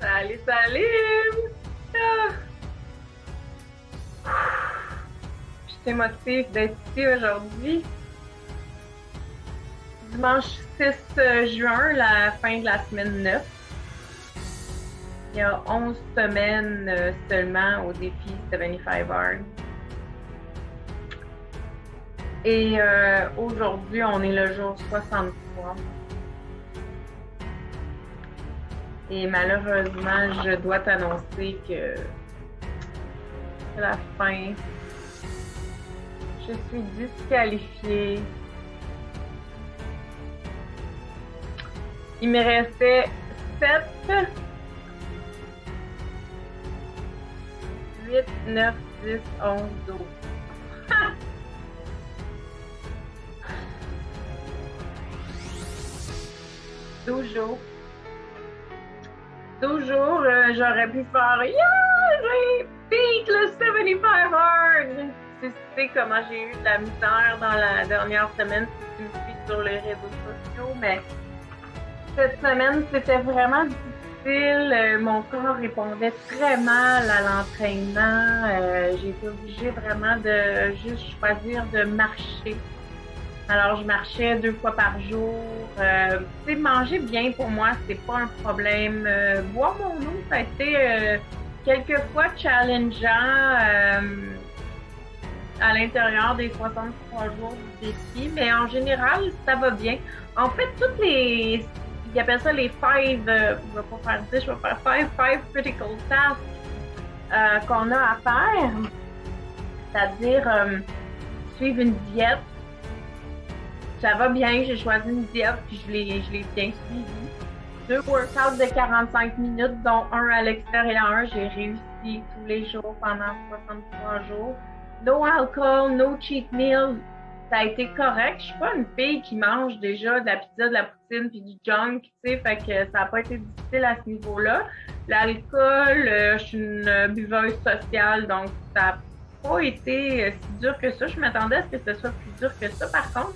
Salut, salut! Ah, je suis émotive d'être ici aujourd'hui. Dimanche 6 juin, la fin de la semaine 9. Il y a 11 semaines seulement au défi 75 Hard. Et aujourd'hui, on est le jour 63. Et malheureusement, je dois t'annoncer que c'est la fin. Je suis disqualifiée. Il me restait 7, 8, 9, 10, 11, 12. 12 jours. 12 jours, j'aurais pu faire j'ai beat le 75 hard! Tu sais comment j'ai eu de la misère dans la dernière semaine si tu me suis sur les réseaux sociaux, mais cette semaine, c'était vraiment difficile. Mon corps répondait très mal à l'entraînement. J'ai été obligée vraiment de juste choisir de marcher. Alors, je marchais 2 fois par jour. Tu sais, manger bien pour moi, c'est pas un problème. Boire mon eau, ça a été quelques fois challengeant à l'intérieur des 63 jours du défi, mais en général, ça va bien. En fait, ils appellent ça les 5, je vais pas faire 10, je vais faire 5 critical tasks qu'on a à faire, c'est-à-dire suivre une diète. Ça va bien, j'ai choisi une diète puis je l'ai bien suivie. 2 workouts de 45 minutes, dont un à l'extérieur. J'ai réussi tous les jours pendant 63 jours. No alcool, no cheat meal. Ça a été correct. Je suis pas une fille qui mange déjà de la pizza, de la poutine puis du junk, tu sais, fait que ça n'a pas été difficile à ce niveau-là. L'alcool, je suis une buveuse sociale, donc ça n'a pas été si dur que ça. Je m'attendais à ce que ce soit plus dur que ça, par contre.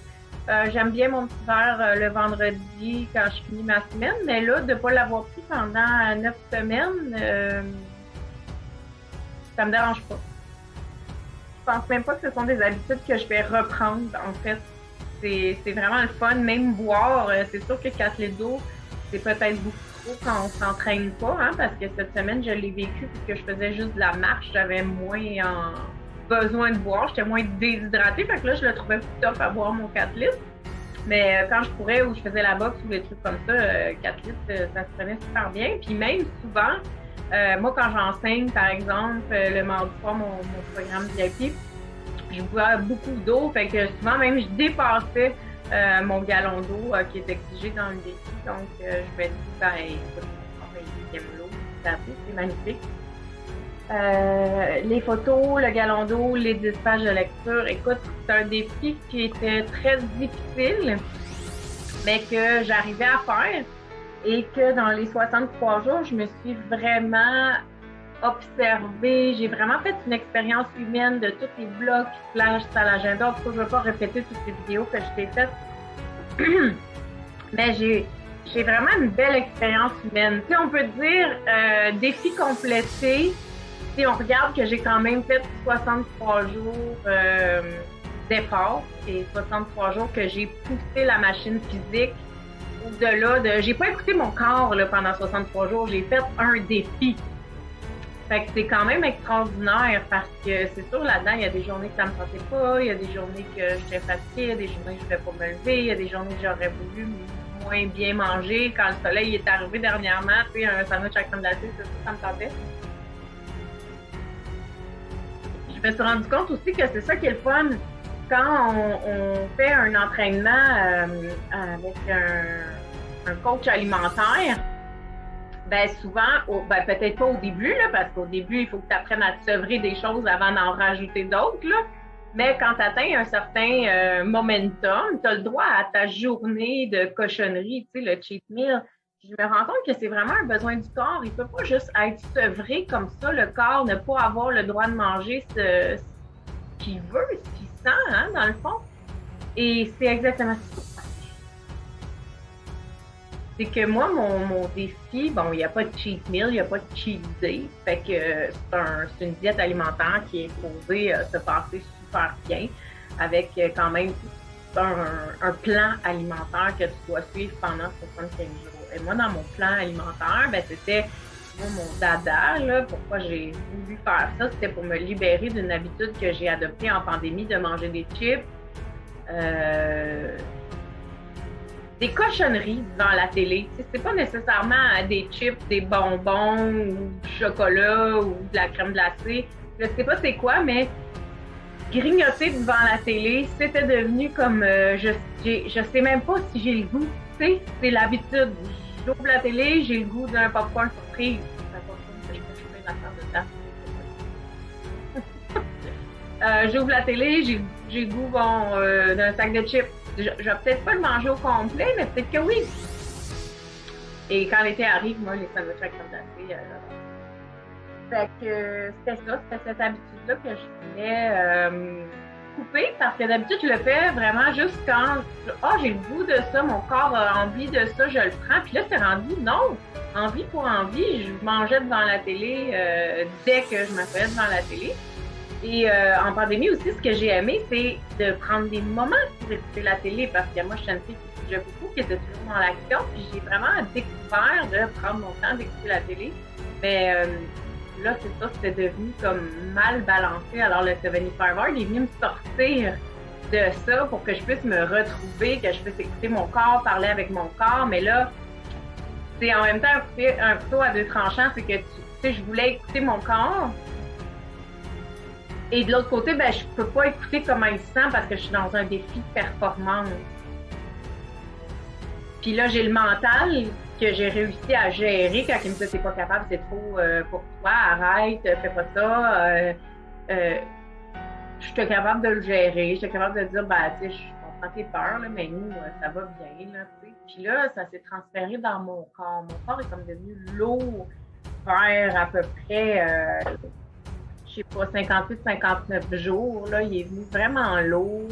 J'aime bien mon petit verre le vendredi quand je finis ma semaine, mais là, de ne pas l'avoir pris pendant 9 semaines, ça me dérange pas. Je pense même pas que ce sont des habitudes que je vais reprendre. En fait, c'est vraiment le fun. Même boire, c'est sûr que 4 litres d'eau, c'est peut-être beaucoup trop quand on s'entraîne pas, hein, parce que cette semaine, je l'ai vécu puisque je faisais juste de la marche, j'avais moins besoin de boire, j'étais moins déshydratée, fait que là, je le trouvais plus top à boire mon 4 litres. Mais quand je courais ou je faisais la boxe ou des trucs comme ça, 4 litres, ça se prenait super bien. Puis même souvent, moi, quand j'enseigne, par exemple, le mardi soir, mon programme VIP, je bois beaucoup d'eau, fait que souvent même, je dépassais mon gallon d'eau qui est exigé dans le défi. Donc, je me dis, ben, écoute, il aime l'eau, c'est magnifique. Les photos, le gallon d'eau, les 10 pages de lecture. Écoute, c'est un défi qui était très difficile, mais que j'arrivais à faire et que dans les 63 jours, je me suis vraiment observée. J'ai vraiment fait une expérience humaine de tous les blocs qui se flashent à l'agenda. En tout cas, je ne vais pas répéter toutes ces vidéos que je t'ai faites, mais j'ai vraiment une belle expérience humaine. Tu sais, on peut dire défi complété. Si on regarde que j'ai quand même fait 63 jours d'effort et 63 jours que j'ai poussé la machine physique au-delà de... J'ai pas écouté mon corps là, pendant 63 jours, j'ai fait un défi. Fait que c'est quand même extraordinaire parce que c'est sûr, là-dedans, il y a des journées que ça me sentait pas, il y a des journées que j'étais fatiguée, il y a des journées que je voulais pas me lever, il y a des journées que j'aurais voulu moins bien manger. Quand le soleil est arrivé dernièrement, tu sais, un sandwich à crème glacée, ça me tentait. Je me suis rendu compte aussi que c'est ça qui est le fun quand on fait un entraînement avec un coach alimentaire. Ben souvent, peut-être pas au début, là, parce qu'au début, il faut que tu apprennes à te sevrer des choses avant d'en rajouter d'autres. Là. Mais quand tu atteins un certain momentum, tu as le droit à ta journée de cochonnerie, tu sais, le cheat meal. Je me rends compte que c'est vraiment un besoin du corps. Il ne peut pas juste être sevré comme ça. Le corps ne pas avoir le droit de manger ce qu'il veut, ce qu'il sent, hein, dans le fond. Et c'est exactement ça. c'est que moi, mon défi, bon, il n'y a pas de cheat meal, il n'y a pas de cheat day. Fait que c'est une diète alimentaire qui est posée se passer super bien, avec quand même un plan alimentaire que tu dois suivre pendant 75 jours. Et moi, dans mon plan alimentaire, ben, c'était mon dada, là, pourquoi j'ai voulu faire ça, c'était pour me libérer d'une habitude que j'ai adoptée en pandémie de manger des chips. Des cochonneries devant la télé. C'est pas nécessairement des chips, des bonbons ou du chocolat ou de la crème glacée. Je sais pas c'est quoi, mais grignoter devant la télé, c'était devenu comme je sais même pas si j'ai le goût. Tu sais, c'est l'habitude. J'ouvre la télé, j'ai le goût d'un popcorn surprise. C'est pas ça que je peux jouer dedans. J'ouvre la télé, j'ai le goût d'un sac de chips. Je vais peut-être pas le manger au complet, mais peut-être que oui. Et quand l'été arrive, moi, les sandwichs avec crème glacée, fait que c'était ça, c'était cette habitude-là que je voulais couper, parce que d'habitude, je le fais vraiment juste quand j'ai le goût de ça, mon corps a envie de ça, je le prends. Puis là, c'est rendu, non, envie pour envie, je mangeais devant la télé dès que je m'asseyais devant la télé. Et en pandémie aussi, ce que j'ai aimé, c'est de prendre des moments pour écouter la télé, parce que moi, je suis une fille qui bougeait beaucoup, qui était toujours dans l'action, puis j'ai vraiment découvert de prendre mon temps d'écouter la télé. Mais là, c'est ça, c'était devenu comme mal balancé. Alors le 75 Hard est venu me sortir de ça pour que je puisse me retrouver, que je puisse écouter mon corps, parler avec mon corps. Mais là, c'est en même temps un couteau à deux tranchants, c'est que tu sais, je voulais écouter mon corps. Et de l'autre côté, ben, je peux pas écouter comment il se sent parce que je suis dans un défi de performance. Puis là, j'ai le mental que j'ai réussi à gérer quand il me dit « t'es pas capable, c'est trop pour toi, arrête, fais pas ça ». J'étais capable de le gérer, j'étais capable de dire « ben, tu sais, je comprends tes peurs, là, mais nous, ça va bien, là, tu sais ». Puis là, ça s'est transféré dans mon corps. Mon corps est comme devenu lourd vers à peu près... je sais pas, 58-59 jours, là, il est venu vraiment lourd.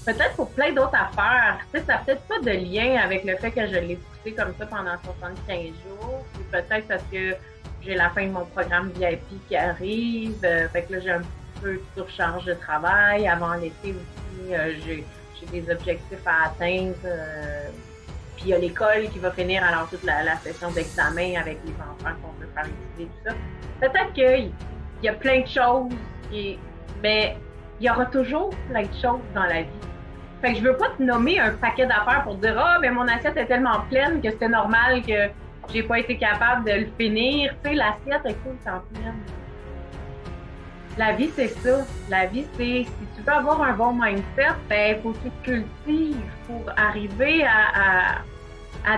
Peut-être pour plein d'autres affaires. Tu sais, ça n'a peut-être pas de lien avec le fait que je l'ai poussé comme ça pendant 75 jours. C'est peut-être parce que j'ai la fin de mon programme VIP qui arrive. Fait que là, j'ai un petit peu de surcharge de travail. Avant l'été aussi, j'ai des objectifs à atteindre. Puis il y a l'école qui va finir, alors toute la session d'examen avec les enfants qu'on veut faire étudier, tout ça. Peut-être qu'il y a plein de choses, mais il y aura toujours plein de choses dans la vie. Fait que je veux pas te nommer un paquet d'affaires pour dire « Ah, mais mon assiette est tellement pleine que c'était normal que j'ai pas été capable de le finir. » Tu sais, l'assiette est tout le temps pleine. La vie, c'est ça. La vie, c'est si tu veux avoir un bon mindset, ben faut que tu te cultives pour arriver à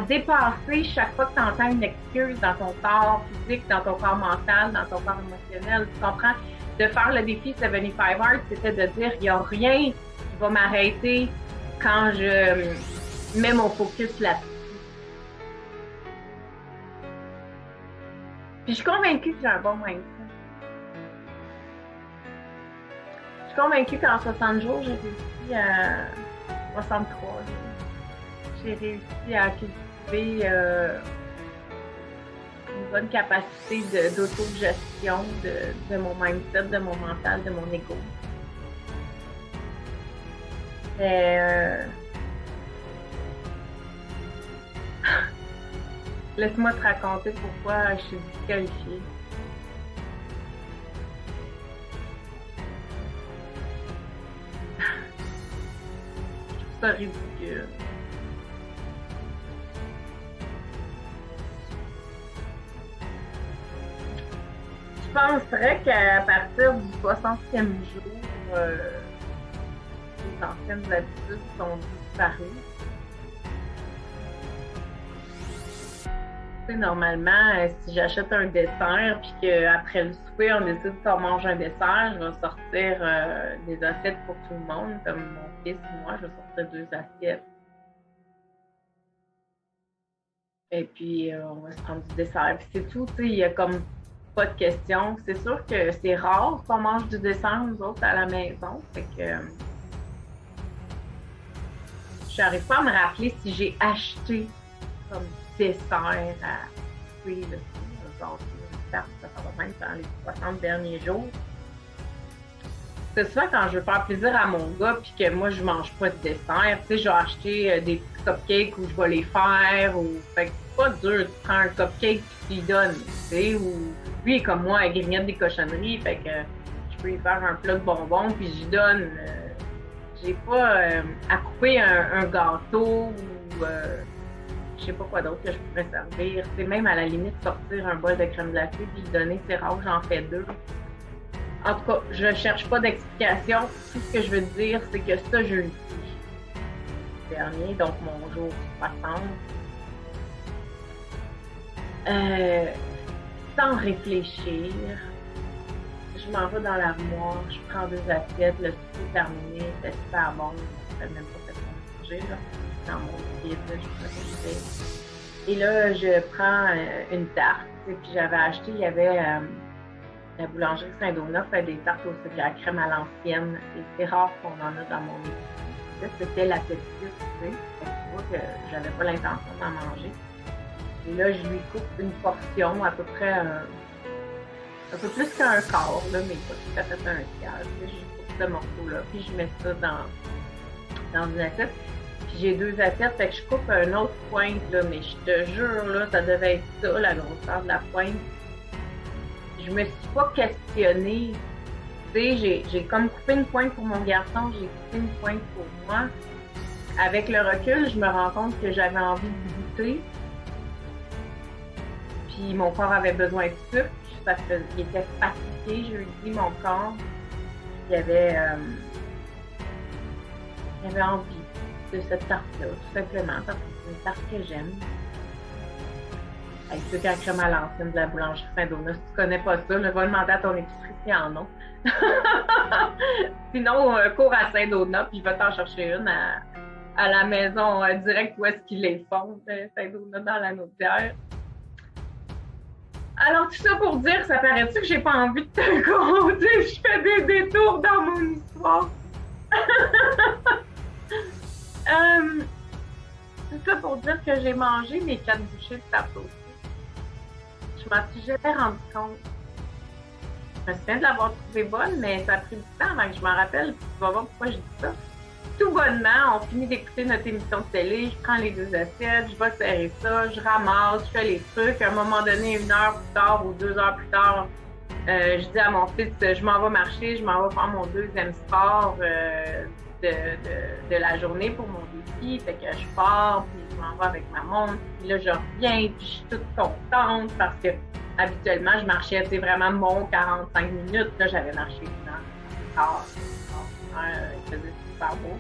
dépasser chaque fois que tu entends une excuse dans ton corps physique, dans ton corps mental, dans ton corps émotionnel. Tu comprends? De faire le défi 75 Hard, c'était de dire il n'y a rien qui va m'arrêter quand je mets mon focus là-dessus. Puis je suis convaincue que j'ai un bon mindset. Je suis convaincue qu'en 60 jours, j'ai réussi à 63 jours. J'ai réussi à cultiver une bonne capacité d'autogestion de mon mindset, de mon mental, de mon ego. Laisse-moi te raconter pourquoi je suis disqualifiée. Je trouve ça ridicule. Je penserais qu'à partir du 60e jour, les anciennes habitudes sont disparues. Tu sais, normalement, si j'achète un dessert puis qu'après le souper, on décide qu'on mange un dessert, je vais sortir des assiettes pour tout le monde. Comme mon fils et moi, je vais sortir 2 assiettes. Et puis, on va se prendre du dessert. Puis c'est tout, tu sais, il y a comme pas de question. C'est sûr que c'est rare qu'on mange du dessert, nous autres, à la maison. Fait que Je n'arrive pas à me rappeler si j'ai acheté comme dessert à oui, le gâteau, une tarte, ça va même dans les 60 derniers jours. C'est souvent quand je veux faire plaisir à mon gars puis que moi je mange pas de dessert, tu sais, je vais acheter des petits cupcakes où je vais les faire ou fait que c'est pas dur, tu prends un cupcake puis tu lui donnes, tu sais, ou lui comme moi, il grignote des cochonneries, fait que je peux lui faire un plat de bonbons puis je lui donne. J'ai pas à couper un gâteau ou je sais pas quoi d'autre que je pourrais servir. C'est même à la limite sortir un bol de crème glacée puis lui donner, c'est rare, j'en fais 2. En tout cas, je cherche pas d'explication. Tout ce que je veux dire, c'est que ça, je le dis. Dernier, donc mon jour 60. Sans réfléchir, je m'en vais dans l'armoire, je prends 2 assiettes, le souper est terminé, c'est super bon. Je ne sais même pas fait qu'on manger, là. Dans mon guide, je sais pas. Et là, je prends une tarte. Et puis j'avais acheté, il y avait la boulangerie Saint-Donat fait des tartes au sucre à la crème à l'ancienne. Et c'est rare qu'on en a dans mon épicerie. C'était la petite, tu sais. Tu vois que j'avais pas l'intention d'en manger. Et là, je lui coupe une portion, à peu près un peu plus qu'un quart, là, mais pas tout à fait un tiers. Je coupe ce morceau-là, puis je mets ça dans une assiette. Puis j'ai 2 assiettes, fait que je coupe un autre pointe, là, mais je te jure, là, ça devait être ça, la grosseur de la pointe. Je me suis pas questionnée. Tu sais, j'ai comme coupé une pointe pour mon garçon, j'ai coupé une pointe pour moi. Avec le recul, je me rends compte que j'avais envie de goûter. Puis mon corps avait besoin de sucre parce qu'il était fatigué, je lui dis, mon corps. Il avait envie de cette tarte-là, tout simplement, parce que c'est une tarte que j'aime. Avec sucre à crème à l'ancienne de la boulangerie Saint-Donat. Si tu connais pas ça, va demander à ton épicerie s'il y en a. Sinon, cours à Saint-Donat, puis va t'en chercher une à la maison direct où est-ce qu'ils les font, Saint-Donat dans la Naudière. Alors, tout ça pour dire, ça paraît-tu que j'ai pas envie de te compter? Je fais des détours dans mon histoire. C'est ça pour dire que j'ai mangé mes 4 bouchées de tarte au sucre. Je m'en suis jamais rendu compte. Je me souviens de l'avoir trouvée bonne, mais ça a pris du temps avant que je m'en rappelle. Tu vas voir pourquoi je dis ça. Tout bonnement, on finit d'écouter notre émission de télé, je prends les 2 assiettes, je vais serrer ça, je ramasse, je fais les trucs. À un moment donné, 1 heure plus tard ou 2 heures plus tard, je dis à mon fils, je m'en vais marcher, je m'en vais faire mon 2e sport de la journée pour mon défi. Fait que je pars, puis je m'en vais avec ma montre, puis là, je reviens, puis je suis toute contente parce que habituellement, je marchais, c'est vraiment mon 45 minutes. Là, j'avais marché 1 heure. Il faisait super beau.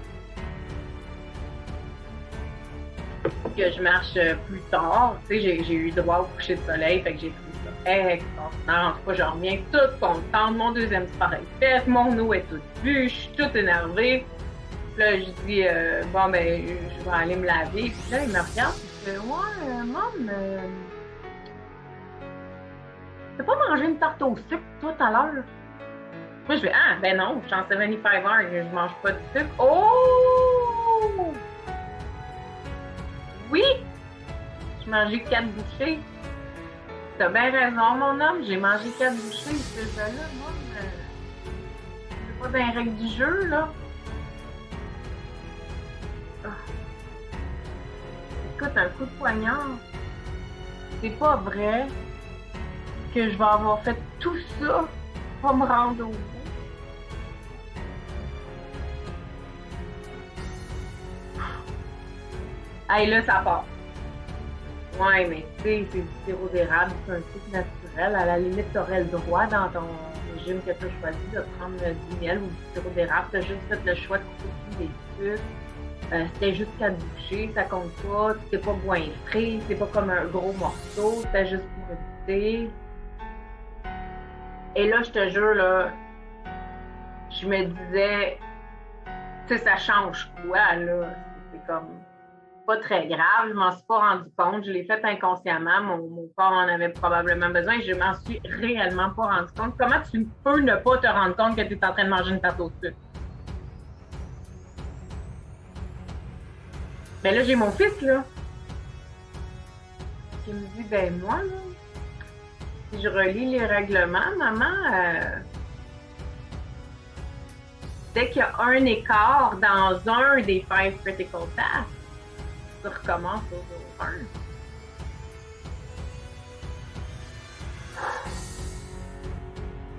Que je marche plus tard, tu sais, j'ai eu droit au coucher de soleil, fait que j'ai trouvé ça extraordinaire. En tout cas, je reviens toute contente, mon 2e sport est fait, mon eau est toute vue, je suis toute énervée. Puis là, je dis, bon, ben, je vais aller me laver. Puis là, il me regarde, il fait, ouais, maman, t'as pas mangé une tarte au sucre, toi, tout à l'heure? Moi, je fais, ah, ben non, je suis en 75 heures, je mange pas de sucre. Oh! Oui! J'ai mangé 4 bouchées. T'as bien raison, mon homme, j'ai mangé 4 bouchées. C'est ça, là, moi, c'est pas dans les règles du jeu, là. Ah. Écoute, un coup de poignard. C'est pas vrai que je vais avoir fait tout ça pour me rendre au bout. Hey, là, ça part. Ouais, mais tu sais, c'est du sirop d'érable, c'est un truc naturel. À la limite, tu aurais le droit dans ton régime que tu as choisi de prendre du miel ou du sirop d'érable. Tu as juste fait le choix de couper des sucres. C'était juste 4 bouchées, ça compte pas. Tu t'es pas goinfré, c'est pas comme un gros morceau, c'était juste pour éviter. Et là, je te jure, là, je me disais, tu sais, ça change quoi, là? C'est comme pas très grave, je m'en suis pas rendu compte, je l'ai fait inconsciemment, mon corps en avait probablement besoin et je m'en suis réellement pas rendu compte. Comment tu peux ne pas te rendre compte que tu es en train de manger une tarte au sucre? Ben là, j'ai mon fils, là, qui me dit, ben moi, là, si je relis les règlements, maman, dès qu'il y a un écart dans un des 5 critical tasks, tu recommences au jour 1.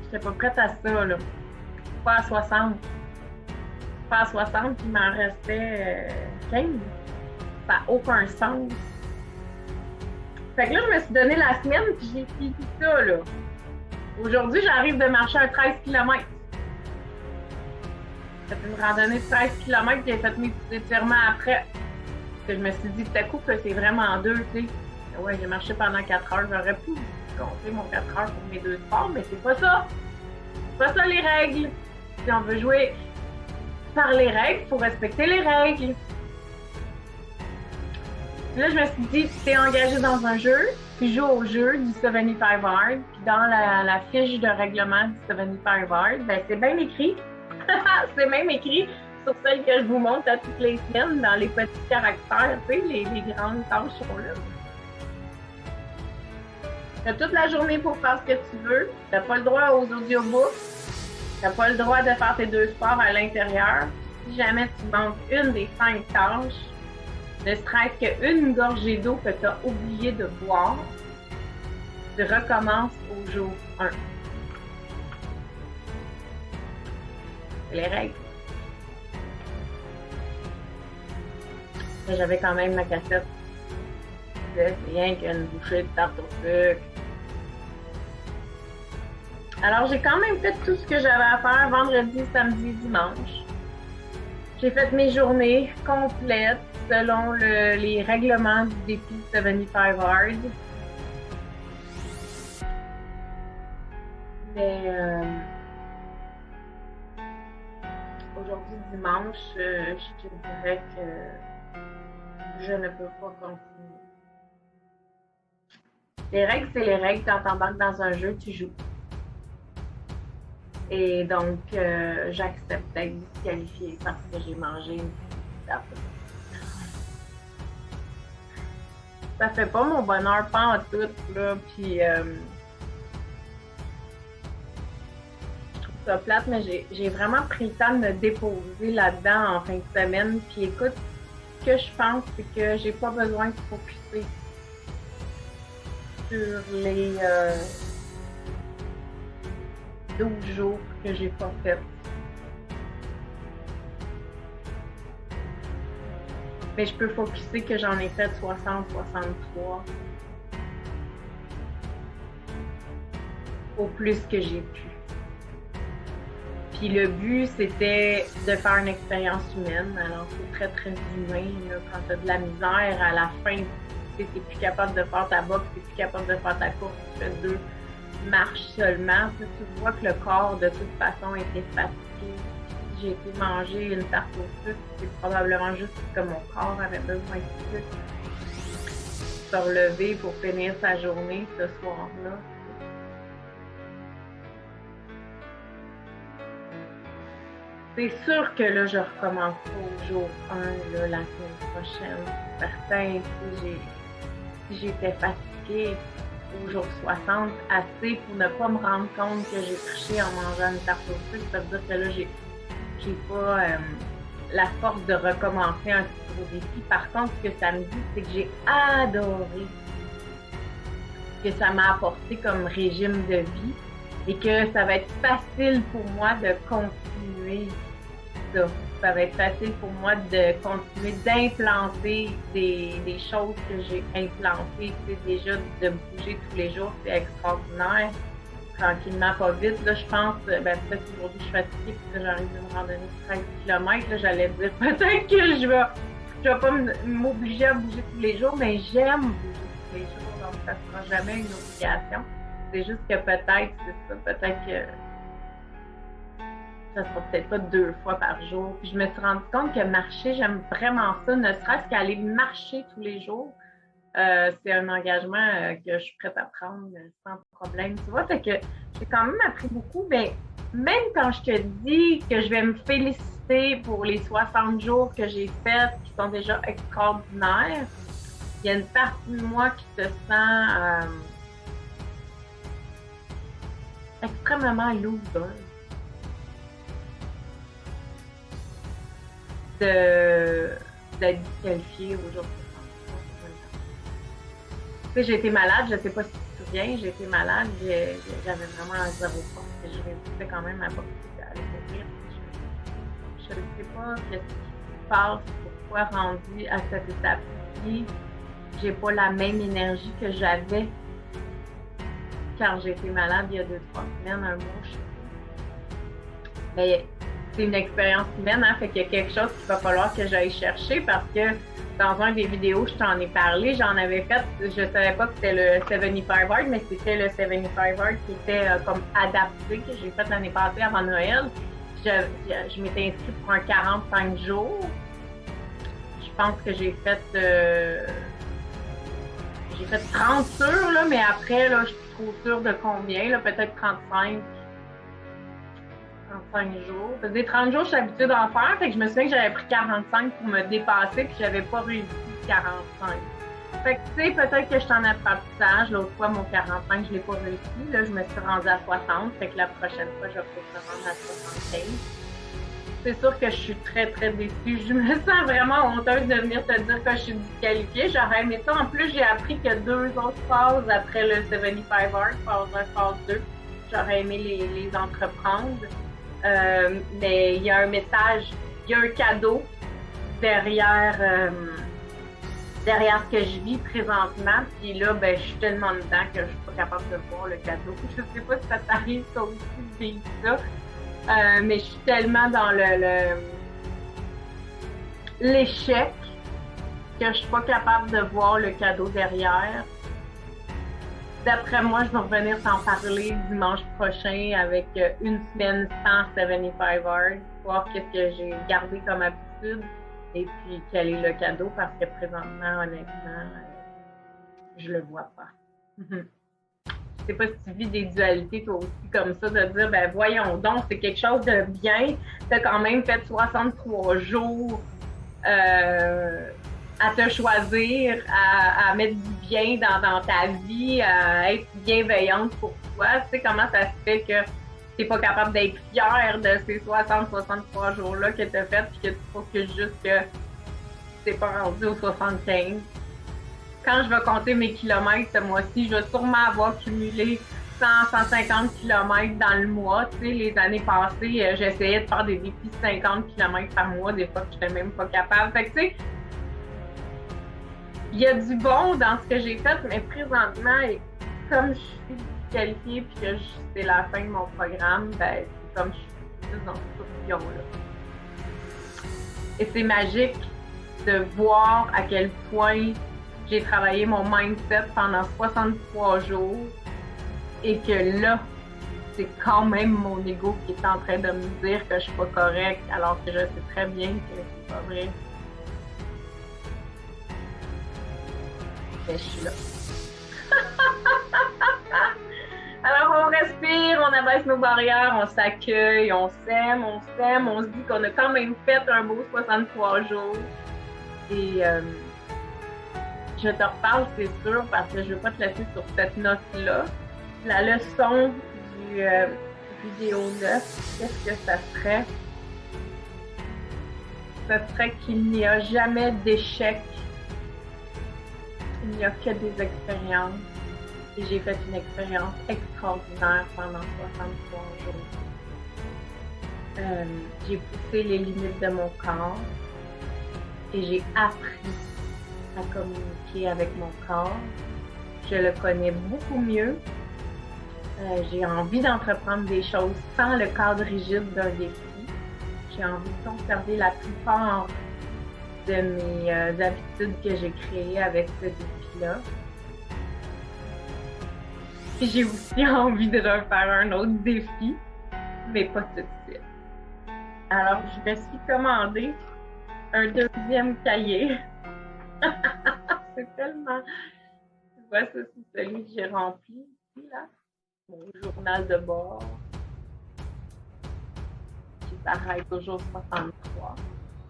J'étais pas prête à ça, là. Pas à 60. Pas à 60, il m'en restait 15. Ça n'a aucun sens. Fait que là, je me suis donné la semaine, puis j'ai fini ça, là. Aujourd'hui, j'arrive de marcher un 13 km. J'ai fait une randonnée de 13 km, j'ai fait mes petits étirements après. Parce que je me suis dit, tout à coup, que c'est vraiment deux, tu sais. Ouais, j'ai marché pendant 4 heures. J'aurais pu compter mon 4 heures pour mes 2 sports, mais c'est pas ça. C'est pas ça les règles. Si on veut jouer par les règles, il faut respecter les règles. Là, je me suis dit, si t'es engagé dans un jeu, tu joues au jeu du 75 Hard, puis dans la fiche de règlement du 75 Hard, ben c'est bien écrit. C'est même écrit sur celle que je vous montre à toutes les semaines, dans les petits caractères, tu sais, les grandes tâches sont là. T'as toute la journée pour faire ce que tu veux. T'as pas le droit aux audiobooks. T'as pas le droit de faire tes 2 sports à l'intérieur. Si jamais tu manques une des 5 tâches, ne serait-ce qu'une gorgée d'eau que tu as oublié de boire, tu recommences au jour 1. C'est les règles. J'avais quand même ma cassette. C'est rien qu'une bouchée de tarte au sucre. Alors, j'ai quand même fait tout ce que j'avais à faire vendredi, samedi, dimanche. J'ai fait mes journées complètes selon les règlements du défi 75 Hard. Mais aujourd'hui, dimanche, je te dirais que je ne peux pas continuer. Les règles, c'est les règles. Quand t'embarques dans un jeu, tu joues. Et donc, j'accepte d'être disqualifiée parce que j'ai mangé une petite tarte. Ça fait pas mon bonheur pas en tout, là. Puis, je trouve ça plate, mais j'ai vraiment pris le temps de me déposer là-dedans en fin de semaine. Puis, écoute, ce que je pense, c'est que j'ai pas besoin de focuser sur les 12 jours que j'ai pas fait. Mais je peux focuser que j'en ai fait 60, 63. Au plus que j'ai pu. Puis le but, c'était de faire une expérience humaine. Alors, c'est très, très humain. Là, quand tu as de la misère, à la fin, tu n'es plus capable de faire ta boxe, tu n'es plus capable de faire ta course, tu fais 2 marches seulement. Tu vois que le corps, de toute façon, était fatigué. J'ai été manger une tarte au sucre, c'est probablement juste que mon corps avait besoin de sucre. Se relever pour finir sa journée ce soir-là. C'est sûr que là, je recommence au jour 1, là, la semaine prochaine. Certain, si j'étais fatiguée au jour 60, assez pour ne pas me rendre compte que j'ai triché en mangeant une tarte au sucre, ça veut dire que là, j'ai pas la force de recommencer un petit gros défi. Par contre, ce que ça me dit, c'est que j'ai adoré ce que ça m'a apporté comme régime de vie et que ça va être facile pour moi de continuer ça. Ça va être facile pour moi de continuer d'implanter des choses que j'ai implantées. C'est déjà de bouger tous les jours, c'est extraordinaire. Tranquillement, pas vite. Là, je pense, peut-être qu'aujourd'hui, je suis fatiguée parce que j'arrive d'une randonnée de 13 km. Là, j'allais dire peut-être que je vais pas m'obliger à bouger tous les jours, mais j'aime bouger tous les jours, donc ça ne sera jamais une obligation. C'est juste que peut-être, c'est ça, peut-être que ça sera peut-être pas 2 fois par jour. Puis je me suis rendu compte que marcher, j'aime vraiment ça, ne serait-ce qu'aller marcher tous les jours. C'est un engagement que je suis prête à prendre sans problème. Tu vois, fait que j'ai quand même appris beaucoup, mais même quand je te dis que je vais me féliciter sais, pour les 60 jours que j'ai faits, qui sont déjà extraordinaires, il y a une partie de moi qui se sent extrêmement loser d'être disqualifiée aujourd'hui. Tu sais, j'ai été malade, je ne sais pas si tu te souviens, j'ai été malade, j'avais vraiment un zéro force et je réussissais quand même à boxer, à aller courir. Je ne sais pas ce qui se passe, pourquoi rendu à cette étape-ci, j'ai pas la même énergie que j'avais quand j'ai été malade il y a 2-3 semaines, un mois, je sais pas. Mais c'est une expérience humaine, hein, fait qu'il y a quelque chose qu'il va falloir que j'aille chercher parce que dans un des vidéos, je t'en ai parlé, j'en avais fait, je savais pas que c'était le 75 Hard, mais c'était le 75 Hard qui était comme adapté, que j'ai fait l'année passée avant Noël. Je m'étais inscrite pour un 45 jours. Je pense que j'ai fait 30 sûrs, là, mais après, là, je suis trop sûre de combien, là, peut-être 35 jours. Ça faisait 30 jours, je suis habituée d'en faire, fait que je me souviens que j'avais pris 45 pour me dépasser, puis j'avais pas réussi 45. Fait que, tu sais, peut-être que je suis en apprentissage. L'autre fois, mon 45, je l'ai pas réussi. Là, je me suis rendue à 60, fait que la prochaine fois, je vais peut-être me rendre à 75. C'est sûr que je suis très, très déçue. Je me sens vraiment honteuse de venir te dire que je suis disqualifiée. J'aurais aimé ça. En plus, j'ai appris qu'il y a 2 autres phases après le 75 Hard, phase 1, phase 2. J'aurais aimé les entreprendre. Mais il y a un message, il y a un cadeau derrière ce que je vis présentement. Puis là, ben, je suis tellement dedans que je suis pas capable de voir le cadeau. Je sais pas si ça t'arrive, toi aussi, de vivre ça. Mais je suis tellement dans l'échec que je suis pas capable de voir le cadeau derrière. D'après moi, je vais revenir t'en parler dimanche prochain avec une semaine sans 75 Hard, voir qu'est-ce que j'ai gardé comme habitude et puis quel est le cadeau parce que présentement, honnêtement, je le vois pas. Je sais pas si tu vis des dualités toi aussi comme ça, de dire, ben voyons donc, c'est quelque chose de bien, tu as quand même fait 63 jours à te choisir, à mettre du bien dans ta vie, à être bienveillante pour toi. Tu sais comment ça se fait que tu n'es pas capable d'être fière de ces 60-63 jours-là que tu as fait, puis que tu focuses juste que tu n'es pas rendu aux 75. Quand je vais compter mes kilomètres ce mois-ci, je vais sûrement avoir cumulé 100-150 km dans le mois. Tu sais, les années passées, j'essayais de faire des défis de 50 km par mois, des fois que je n'étais même pas capable. Fait que, tu sais, il y a du bon dans ce que j'ai fait, mais présentement, comme je suis qualifiée et que c'est la fin de mon programme, ben, c'est comme je suis plus dans ce tourbillon-là. Et c'est magique de voir à quel point j'ai travaillé mon mindset pendant 63 jours et que là, c'est quand même mon ego qui est en train de me dire que je suis pas correcte alors que je sais très bien que c'est pas vrai. Mais je suis là. Alors on respire, on abaisse nos barrières, on s'accueille, on s'aime, on se dit qu'on a quand même fait un beau 63 jours. Et je te reparle, c'est sûr, parce que je ne veux pas te laisser sur cette note-là. La leçon du vidéo 9, qu'est-ce que ça serait? Ça serait qu'il n'y a jamais d'échec. Il n'y a que des expériences. Et j'ai fait une expérience extraordinaire pendant 63 jours. J'ai poussé les limites de mon corps et j'ai appris à communiquer avec mon corps. Je le connais beaucoup mieux. J'ai envie d'entreprendre des choses sans le cadre rigide d'un défi. J'ai envie de conserver la plupart de mes habitudes que j'ai créées avec ce défi-là. Et j'ai aussi envie de leur faire un autre défi, mais pas tout de suite. Alors, je me suis commandé un deuxième cahier. C'est tellement... Tu vois, ça, c'est celui que j'ai rempli ici, là. Mon journal de bord. J'ai s'arrête toujours 63.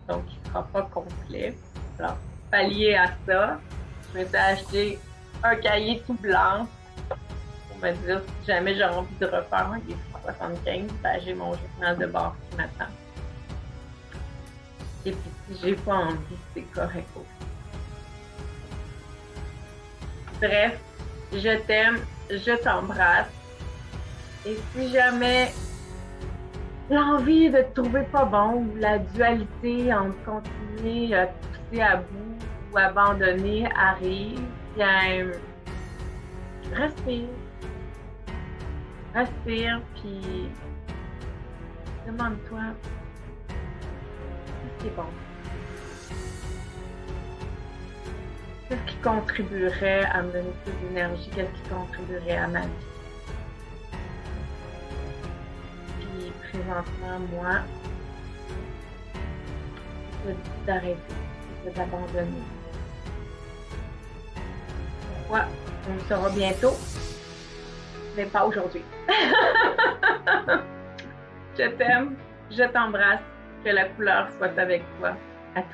Donc, il ne sera pas complet. Alors, pallier à ça, je m'étais acheté un cahier tout blanc pour me dire si jamais j'ai envie de refaire un livre 75, ben, j'ai mon journal de bord qui m'attend. Et puis, si j'ai pas envie, c'est correct aussi. Bref, je t'aime, je t'embrasse. Et si jamais l'envie de te trouver pas bon ou la dualité entre continuer à te pousser à bout ou abandonner arrive, bien, respire. Respire, puis demande-toi qu'est-ce qui est bon. Qu'est-ce qui contribuerait à me donner plus d'énergie? Qu'est-ce qui contribuerait à ma vie? Puis présentement, moi, c'est d'arrêter, c'est d'abandonner. Pourquoi? On le saura bientôt, mais pas aujourd'hui. Je t'aime, je t'embrasse, que la couleur soit avec toi à tout.